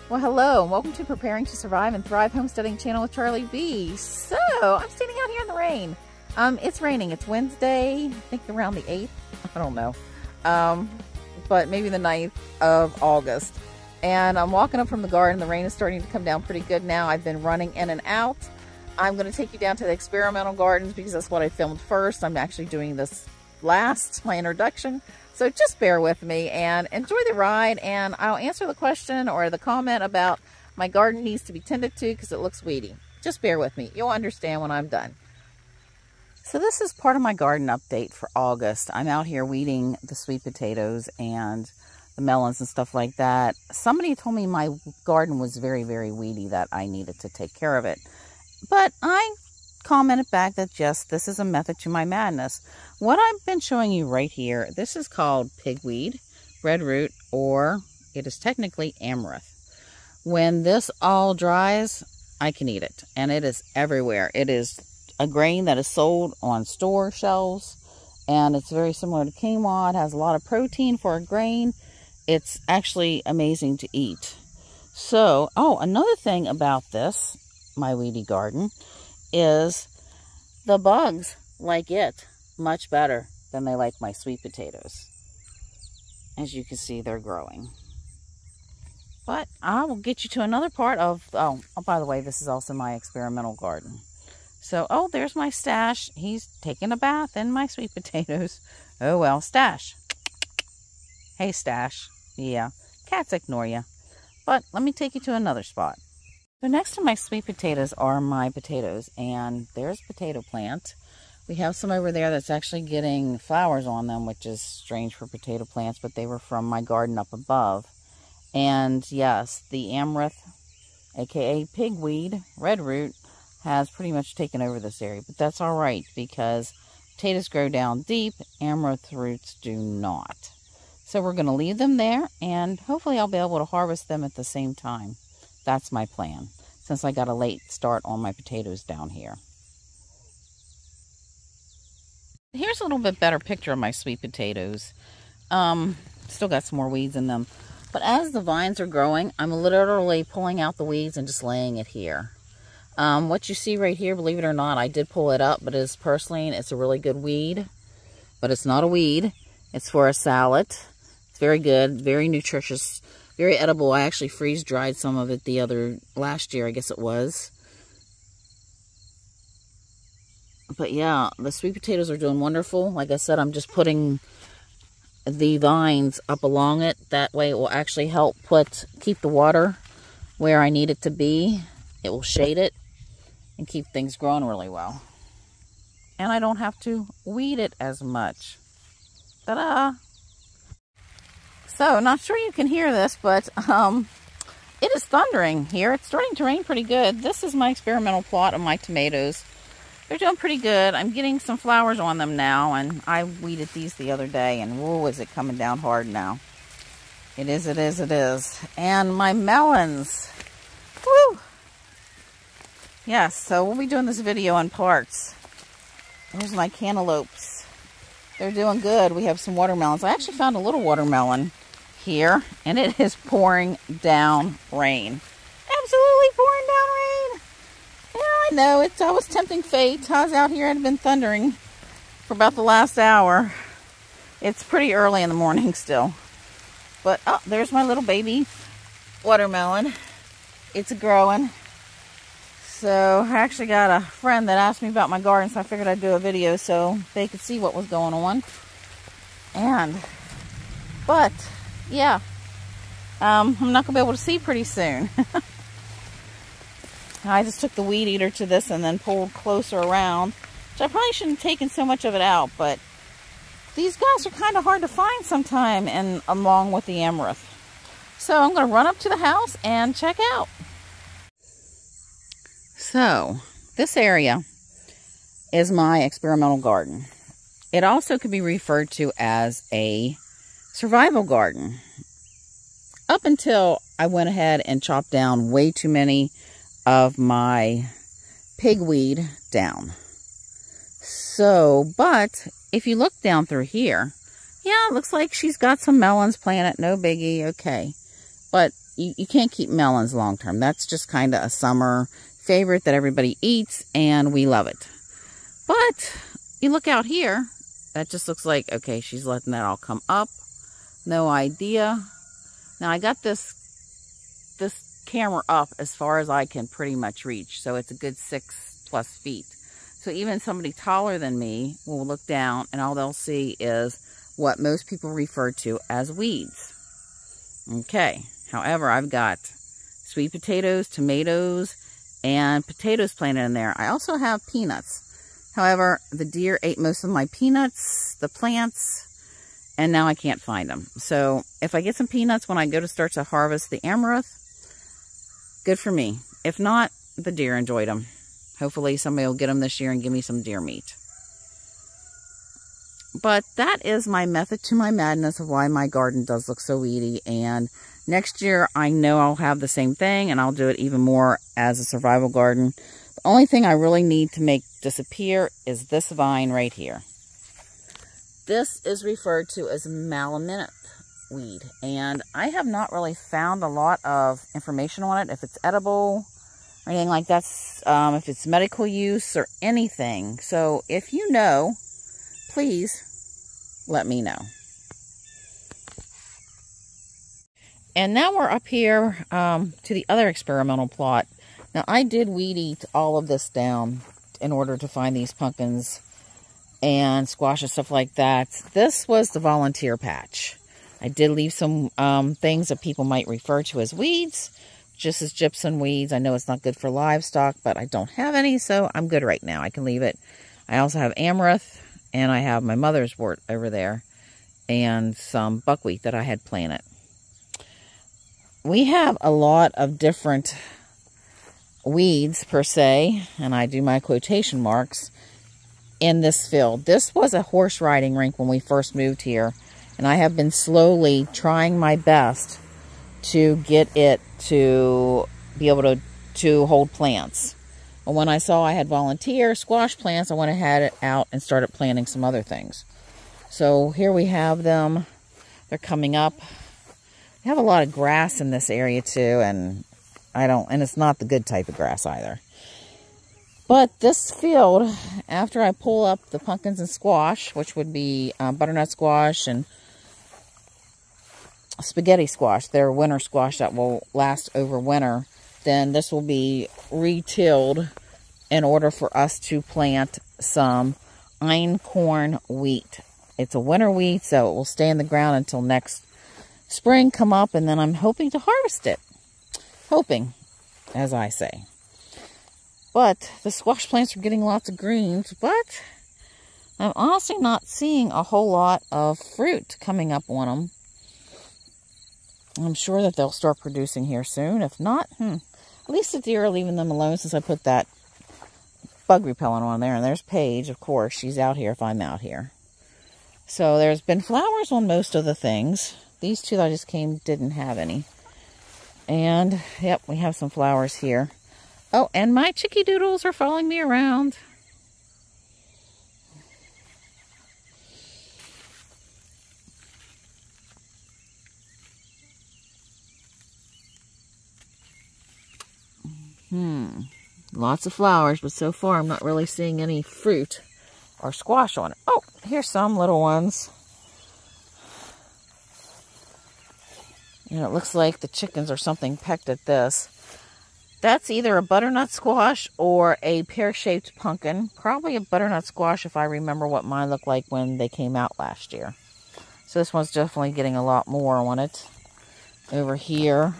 Well, hello, and welcome to Preparing to Survive and Thrive Homesteading Channel with Charlie B. So, I'm standing out here in the rain. It's raining. It's Wednesday, I think around the 8th. I don't know. But maybe the 9th of August. And I'm walking up from the garden. The rain is starting to come down pretty good now. I've been running in and out. I'm going to take you down to the experimental gardens because that's what I filmed first. I'm actually doing this last, my introduction. So just bear with me and enjoy the ride, and I'll answer the question or the comment about my garden needs to be tended to because it looks weedy. Just bear with me. You'll understand when I'm done. So this is part of my garden update for August. I'm out here weeding the sweet potatoes and the melons and stuff like that. Somebody told me my garden was very, very weedy, that I needed to take care of it. But I commented back that yes, this is a method to my madness. What I've been showing you right here, this is called pigweed, breadroot, or it is technically amaranth. When this all dries, I can eat it, and it is everywhere. It is a grain that is sold on store shelves, and it's very similar to quinoa. It has a lot of protein for a grain. It's actually amazing to eat. So, another thing about this, my weedy garden, is the bugs like it much better than they like my sweet potatoes. As you can see, they're growing. But I will get you to another part of, by the way, this is also my experimental garden. So, there's my Stash. He's taking a bath in my sweet potatoes. Oh well, Stash. Hey Stash. Yeah, cats ignore you. But let me take you to another spot. So next to my sweet potatoes are my potatoes, and there's a potato plant. We have some over there that's actually getting flowers on them, which is strange for potato plants, but they were from my garden up above. And yes, the amaranth, aka pigweed, redroot, has pretty much taken over this area, but that's all right because potatoes grow down deep, amaranth roots do not. So we're going to leave them there, and hopefully I'll be able to harvest them at the same time. That's my plan, since I got a late start on my potatoes down here. Here's a little bit better picture of my sweet potatoes. Still got some more weeds in them. But as the vines are growing, I'm literally pulling out the weeds and just laying it here. What you see right here, believe it or not, I did pull it up, but it is purslane. It's a really good weed, but it's not a weed. It's for a salad. It's very good, very nutritious, very edible. I actually freeze-dried some of it last year, I guess it was. But yeah, the sweet potatoes are doing wonderful. Like I said, I'm just putting the vines up along it. That way it will actually help keep the water where I need it to be. It will shade it and keep things growing really well. And I don't have to weed it as much. Ta-da! So, not sure you can hear this, but it is thundering here. It's starting to rain pretty good. This is my experimental plot of my tomatoes. They're doing pretty good. I'm getting some flowers on them now, and I weeded these the other day, and whoa, is it coming down hard now. It is, it is, it is. And my melons. Woo! Yes, so we'll be doing this video in parts. Here's my cantaloupes. They're doing good. We have some watermelons. I actually found a little watermelon here, and it is pouring down rain. Absolutely pouring down rain. Yeah, I know. I was tempting fate. I was out here. It had been thundering for about the last hour. It's pretty early in the morning still. But, there's my little baby watermelon. It's growing. So, I actually got a friend that asked me about my garden, so I figured I'd do a video so they could see what was going on. But, yeah. I'm not going to be able to see pretty soon. I just took the weed eater to this and then pulled closer around, which I probably shouldn't have taken so much of it out, but these guys are kind of hard to find sometime, and along with the amaranth. So, I'm going to run up to the house and check out. So, this area is my experimental garden. It also could be referred to as a survival garden. Up until I went ahead and chopped down way too many of my pigweed down. So, but if you look down through here, yeah, it looks like she's got some melons planted. No biggie, okay. But you can't keep melons long term. That's just kind of a summer favorite that everybody eats, and we love it. But you look out here, that just looks like, okay, she's letting that all come up. No idea. Now I got this camera up as far as I can pretty much reach, so it's a good 6+ feet. So even somebody taller than me will look down, and all they'll see is what most people refer to as weeds. Okay, however, I've got sweet potatoes, tomatoes, and potatoes planted in there. I also have peanuts. However, the deer ate most of my peanuts, the plants, and now I can't find them. So if I get some peanuts when I go to start to harvest the amaranth, good for me. If not, the deer enjoyed them. Hopefully somebody will get them this year and give me some deer meat. But that is my method to my madness of why my garden does look so weedy. And next year, I know I'll have the same thing, and I'll do it even more as a survival garden. The only thing I really need to make disappear is this vine right here. This is referred to as malaminate weed, and I have not really found a lot of information on it, if it's edible or anything like that, if it's medical use or anything. So if you know, please let me know. And now we're up here to the other experimental plot. Now I did weed eat all of this down in order to find these pumpkins and squash and stuff like that. This was the volunteer patch. I did leave some things that people might refer to as weeds, just as gypsum weeds. I know it's not good for livestock, but I don't have any, so I'm good right now. I can leave it. I also have amaranth, and I have my mother's wort over there, and some buckwheat that I had planted. We have a lot of different weeds, per se, and I do my quotation marks, in this field. This was a horse riding rink when we first moved here, and I have been slowly trying my best to get it to be able to hold plants. But when I saw I had volunteer squash plants, I went ahead out and started planting some other things. So here we have them. They're coming up. We have a lot of grass in this area too, and it's not the good type of grass either. But this field, after I pull up the pumpkins and squash, which would be butternut squash and spaghetti squash, they're winter squash that will last over winter, then this will be retilled in order for us to plant some einkorn wheat. It's a winter wheat, so it will stay in the ground until next spring, come up, and then I'm hoping to harvest it. Hoping, as I say. But the squash plants are getting lots of greens, but I'm honestly not seeing a whole lot of fruit coming up on them. I'm sure that they'll start producing here soon. If not, at least the deer are leaving them alone since I put that bug repellent on there. And there's Paige, of course. She's out here if I'm out here. So there's been flowers on most of the things. These two that I just came didn't have any. And, yep, we have some flowers here. Oh, and my chicky doodles are following me around. Lots of flowers, but so far I'm not really seeing any fruit or squash on it. Oh, here's some little ones. And it looks like the chickens or something pecked at this. That's either a butternut squash or a pear-shaped pumpkin. Probably a butternut squash if I remember what mine looked like when they came out last year. So this one's definitely getting a lot more on it. Over here.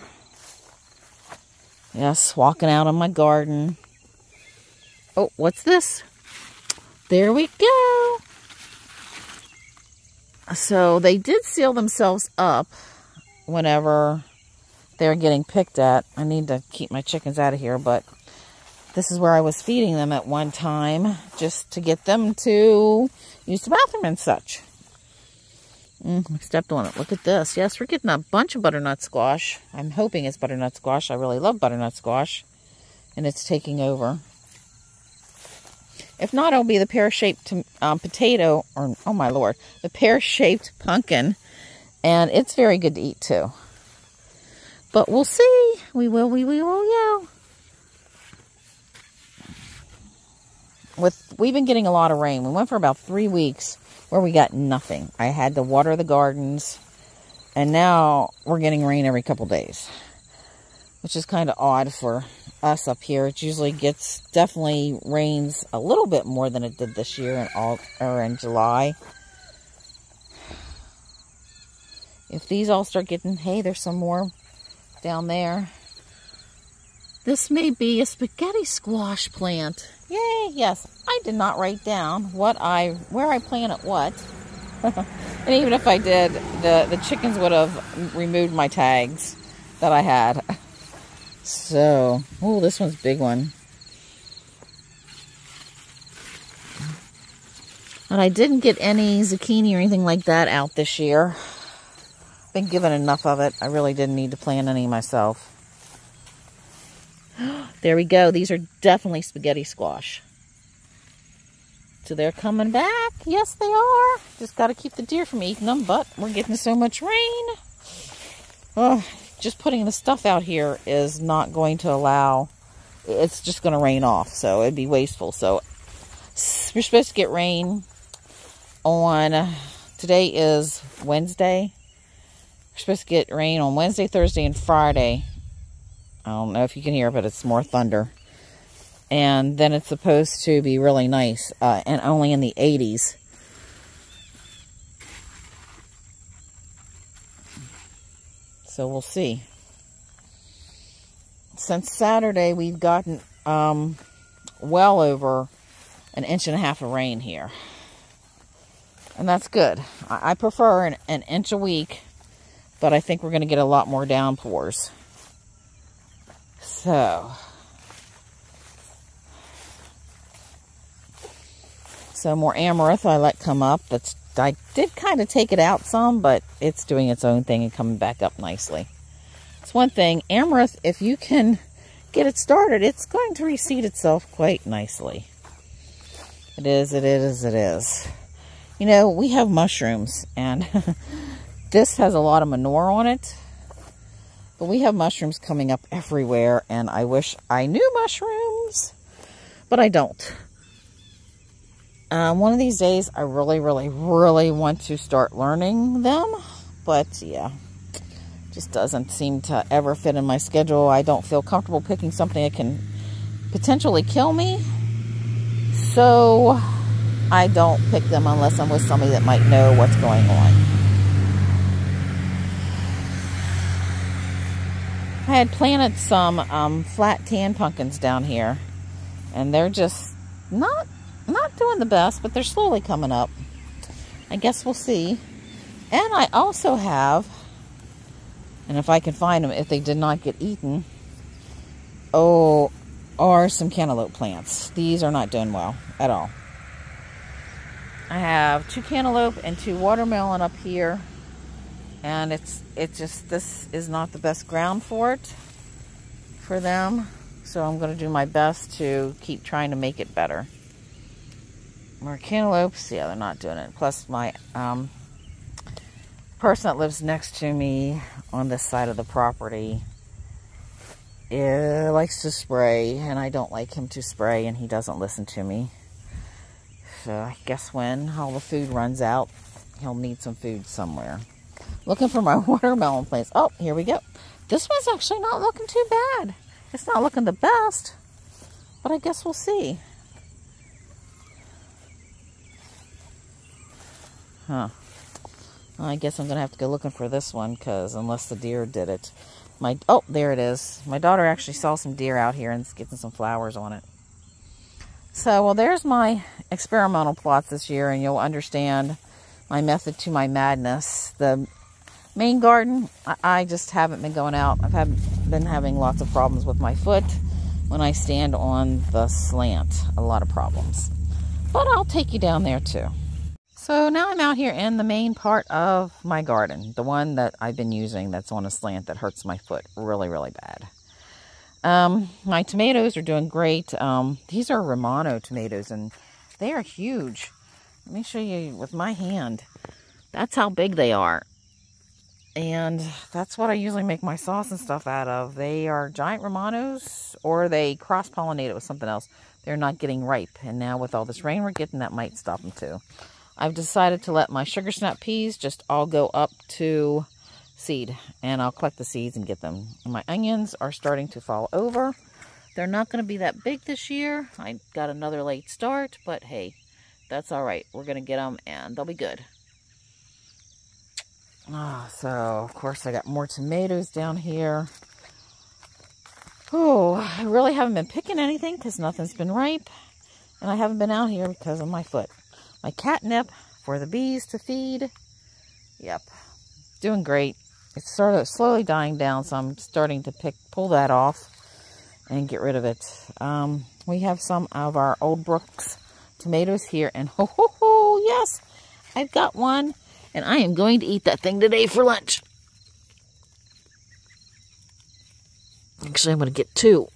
Yes, walking out on my garden. Oh, what's this? There we go. So they did seal themselves up whenever they're getting picked at. I need to keep my chickens out of here, but this is where I was feeding them at one time just to get them to use the bathroom and such. I stepped on it. Look at this. Yes, we're getting a bunch of butternut squash. I'm hoping it's butternut squash. I really love butternut squash, and it's taking over. If not, it'll be the pear-shaped potato, or, oh my lord, the pear-shaped pumpkin, and it's very good to eat too. But we'll see. We will, yeah. We've been getting a lot of rain. We went for about 3 weeks where we got nothing. I had to water the gardens, and now we're getting rain every couple days, which is kind of odd for us up here. It usually definitely rains a little bit more than it did this year in July. If these all start getting, hey, there's some more down there. This may be a spaghetti squash plant. Yay, yes. I did not write down where I planted what. And even if I did, the chickens would have removed my tags that I had. So, oh, this one's a big one. And I didn't get any zucchini or anything like that out this year. Been given enough of it. I really didn't need to plant any myself. There we go. These are definitely spaghetti squash. So they're coming back. Yes, they are. Just got to keep the deer from eating them, but we're getting so much rain. Oh, just putting the stuff out here is not going to allow, it's just going to rain off, so it'd be wasteful. So we're supposed to get rain on, today is Wednesday. We're supposed to get rain on Wednesday, Thursday, and Friday. I don't know if you can hear, but it's more thunder. And then it's supposed to be really nice, and only in the 80s. So we'll see. Since Saturday, we've gotten well over 1.5 inches of rain here. And that's good. I prefer an inch a week, but I think we're going to get a lot more downpours. So more amaranth I let come up. I did kind of take it out some, but it's doing its own thing and coming back up nicely. It's one thing, amaranth, if you can get it started, it's going to reseed itself quite nicely. It is. You know, we have mushrooms, and this has a lot of manure on it. But we have mushrooms coming up everywhere, and I wish I knew mushrooms, but I don't. One of these days, I really, really, really want to start learning them, but yeah, just doesn't seem to ever fit in my schedule. I don't feel comfortable picking something that can potentially kill me, so I don't pick them unless I'm with somebody that might know what's going on. I had planted some flat tan pumpkins down here, and they're just not doing the best, but they're slowly coming up. I guess we'll see. And I also have, and if I can find them, if they did not get eaten, are some cantaloupe plants. These are not doing well at all. I have 2 cantaloupe and 2 watermelon up here, and this is not the best ground for them. So I'm going to do my best to keep trying to make it better. More cantaloupes, yeah, they're not doing it. Plus my person that lives next to me on this side of the property likes to spray, and I don't like him to spray, and he doesn't listen to me. So I guess when all the food runs out, he'll need some food somewhere. Looking for my watermelon plants. Oh, here we go. This one's actually not looking too bad. It's not looking the best, but I guess we'll see. Huh. Well, I guess I'm going to have to go looking for this one, because unless the deer did it. Oh, there it is. My daughter actually saw some deer out here and is getting some flowers on it. So, well, there's my experimental plots this year, and you'll understand my method to my madness. The main garden, I just haven't been going out. I've been having lots of problems with my foot when I stand on the slant. A lot of problems. But I'll take you down there too. So now I'm out here in the main part of my garden, the one that I've been using that's on a slant that hurts my foot really, really bad. My tomatoes are doing great. These are Romano tomatoes, and they are huge. Let me show you with my hand. That's how big they are. And that's what I usually make my sauce and stuff out of. They are giant Romanos, or they cross-pollinate it with something else. They're not getting ripe. And now with all this rain we're getting, that might stop them too. I've decided to let my sugar snap peas just all go up to seed. And I'll collect the seeds and get them. And my onions are starting to fall over. They're not going to be that big this year. I got another late start, but hey, that's all right. We're going to get them and they'll be good. So, of course, I got more tomatoes down here. Oh, I really haven't been picking anything because nothing's been ripe. And I haven't been out here because of my foot. My catnip for the bees to feed. Yep, doing great. It's sort of slowly dying down, so I'm starting to pull that off and get rid of it. We have some of our Old Brooks tomatoes here, and ho ho ho, yes, I've got one, and I am going to eat that thing today for lunch. Actually, I'm going to get two.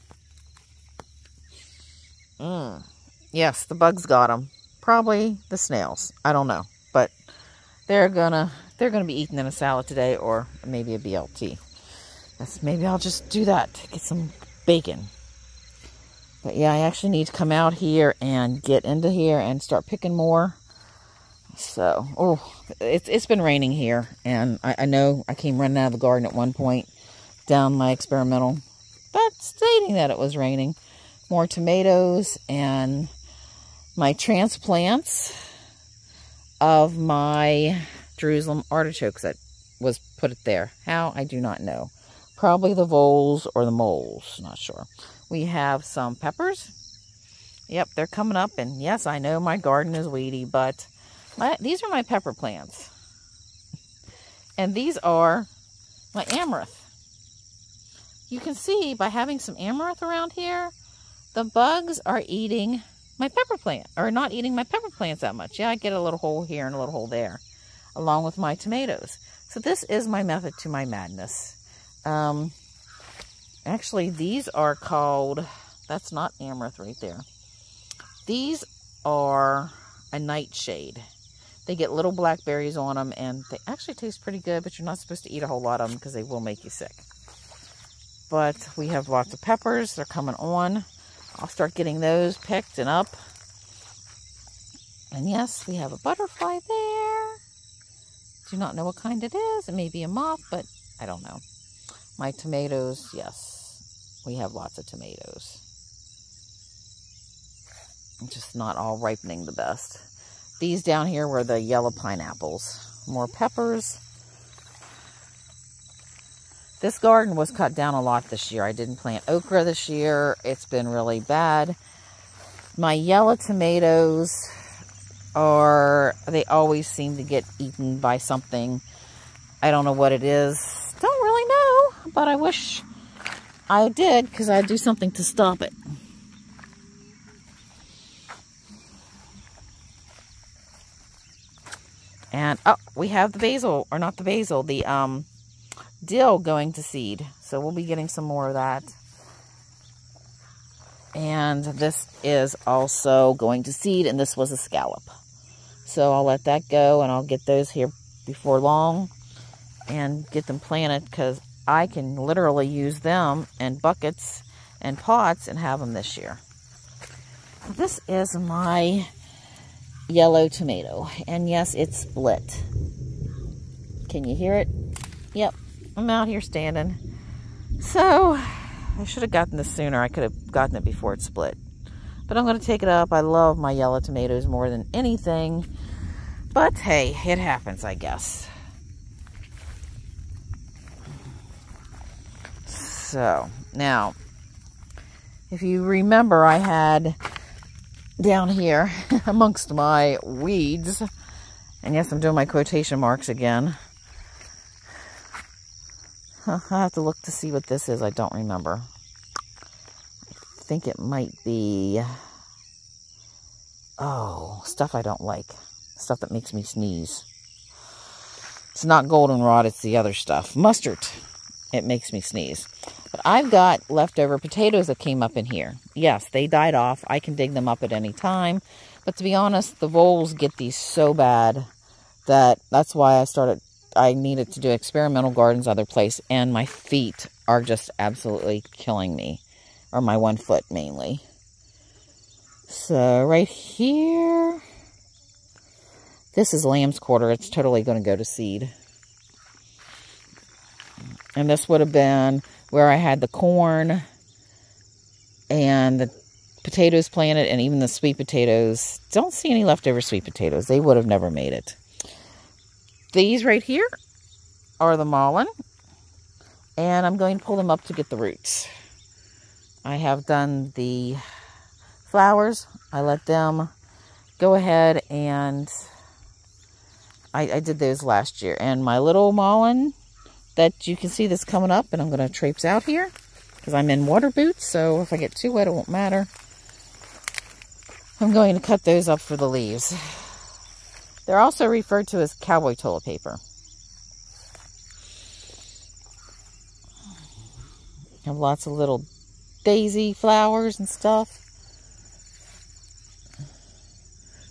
Yes, the bugs got them. Probably the snails. I don't know, but they're gonna be eaten in a salad today, or maybe a BLT. Maybe I'll just do that. Get some bacon. But yeah, I actually need to come out here and get into here and start picking more. So, oh, it's been raining here, and I know I came running out of the garden at one point down my experimental, but stating that it was raining. More tomatoes and my transplants of my Jerusalem artichokes that was put there. How? I do not know. Probably the voles or the moles. Not sure. We have some peppers. Yep, they're coming up. And yes, I know my garden is weedy, but these are my pepper plants. And these are my amaranth. You can see by having some amaranth around here, the bugs are eating my pepper plant, or not eating my pepper plants that much. Yeah, I get a little hole here and a little hole there, along with my tomatoes. So this is my method to my madness. Actually, these are called, that's not amaranth right there. These are a nightshade. They get little blackberries on them, and they actually taste pretty good, but you're not supposed to eat a whole lot of them because they will make you sick. But we have lots of peppers. They're coming on. I'll start getting those picked and up. And yes, we have a butterfly there. Do not know what kind it is. It may be a moth, but I don't know. My tomatoes, yes. We have lots of tomatoes. I'm just not all ripening the best. These down here were the yellow pineapples. More peppers. This garden was cut down a lot this year. I didn't plant okra this year. It's been really bad. My yellow tomatoes they always seem to get eaten by something. I don't know what it is. Don't really know, but I wish I did, because I'd do something to stop it. And, oh, we have the basil, or not the basil, the dill going to seed. So we'll be getting some more of that. And this is also going to seed, and this was a scallop. So I'll let that go, and I'll get those here before long and get them planted, because I can literally use them in buckets and pots and have them this year. This is my yellow tomato, and yes, it's split. Can you hear it? Yep, I'm out here standing. So I should have gotten this sooner. I could have gotten it before it split, but I'm going to take it up. I love my yellow tomatoes more than anything, but hey, it happens, I guess. So now, if you remember, I had down here amongst my weeds, and yes, I'm doing my quotation marks again. I have to look to see what this is. I don't remember. I think it might be, oh, stuff I don't like. Stuff that makes me sneeze. It's not goldenrod, it's the other stuff. Mustard. It makes me sneeze. But I've got leftover potatoes that came up in here. Yes, they died off. I can dig them up at any time. But to be honest, the voles get these so bad that that's why I started I needed to do experimental gardens other place, and my feet are just absolutely killing me, or my 1 foot mainly. So right here, this is lamb's quarter. It's totally going to go to seed. And this would have been where I had the corn and the potatoes planted, and even the sweet potatoes. Don't see any leftover sweet potatoes. They would have never made it. These right here are the mullein, and I'm going to pull them up to get the roots. I have done the flowers. I let them go ahead, and I did those last year. And my little mullein that you can see that's coming up, and I'm going to traipse out here because I'm in water boots, so if I get too wet, it won't matter. I'm going to cut those up for the leaves. They're also referred to as cowboy toilet paper. Have lots of little daisy flowers and stuff.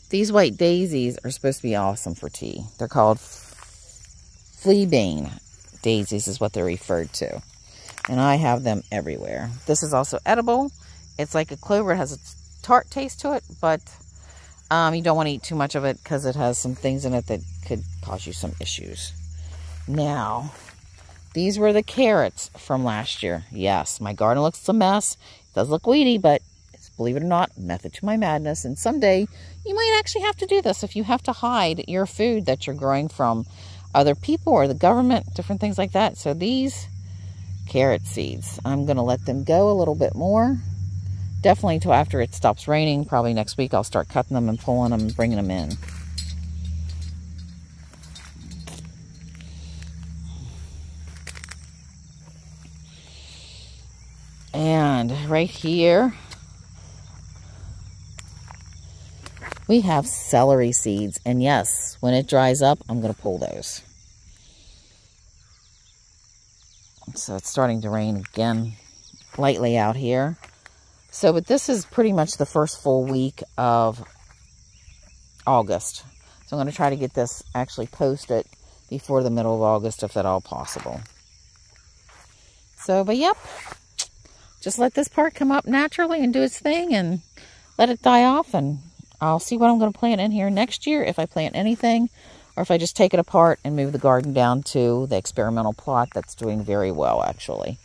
These white daisies are supposed to be awesome for tea. They're called fleabane daisies is what they're referred to. And I have them everywhere. This is also edible. It's like a clover. It has a tart taste to it, but you don't want to eat too much of it because it has some things in it that could cause you some issues. Now, these were the carrots from last year. Yes, my garden looks a mess. It does look weedy, but it's, believe it or not, method to my madness. And someday, you might actually have to do this if you have to hide your food that you're growing from other people or the government, different things like that. So these carrot seeds, I'm going to let them go a little bit more. Definitely until after it stops raining. Probably next week I'll start cutting them and pulling them and bringing them in. And right here, we have celery seeds. And yes, when it dries up, I'm going to pull those. So it's starting to rain again lightly out here. So, but this is pretty much the first full week of August. So I'm going to try to get this actually posted before the middle of August, if at all possible. So, but yep. Just let this part come up naturally and do its thing and let it die off. And I'll see what I'm going to plant in here next year, if I plant anything. Or if I just take it apart and move the garden down to the experimental plot that's doing very well, actually.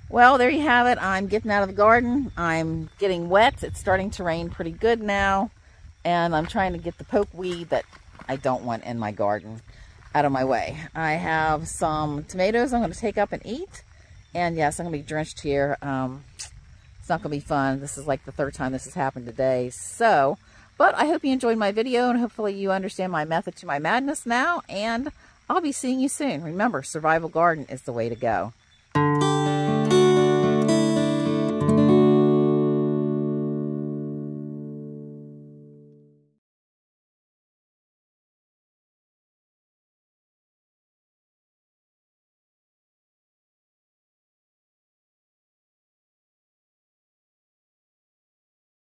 Well, there you have it. I'm getting out of the garden. I'm getting wet. It's starting to rain pretty good now. And I'm trying to get the pokeweed that I don't want in my garden out of my way. I have some tomatoes I'm going to take up and eat. And yes, I'm going to be drenched here. It's not going to be fun. This is like the 3rd time this has happened today. So, but I hope you enjoyed my video, and hopefully you understand my method to my madness now. And I'll be seeing you soon. Remember, survival garden is the way to go.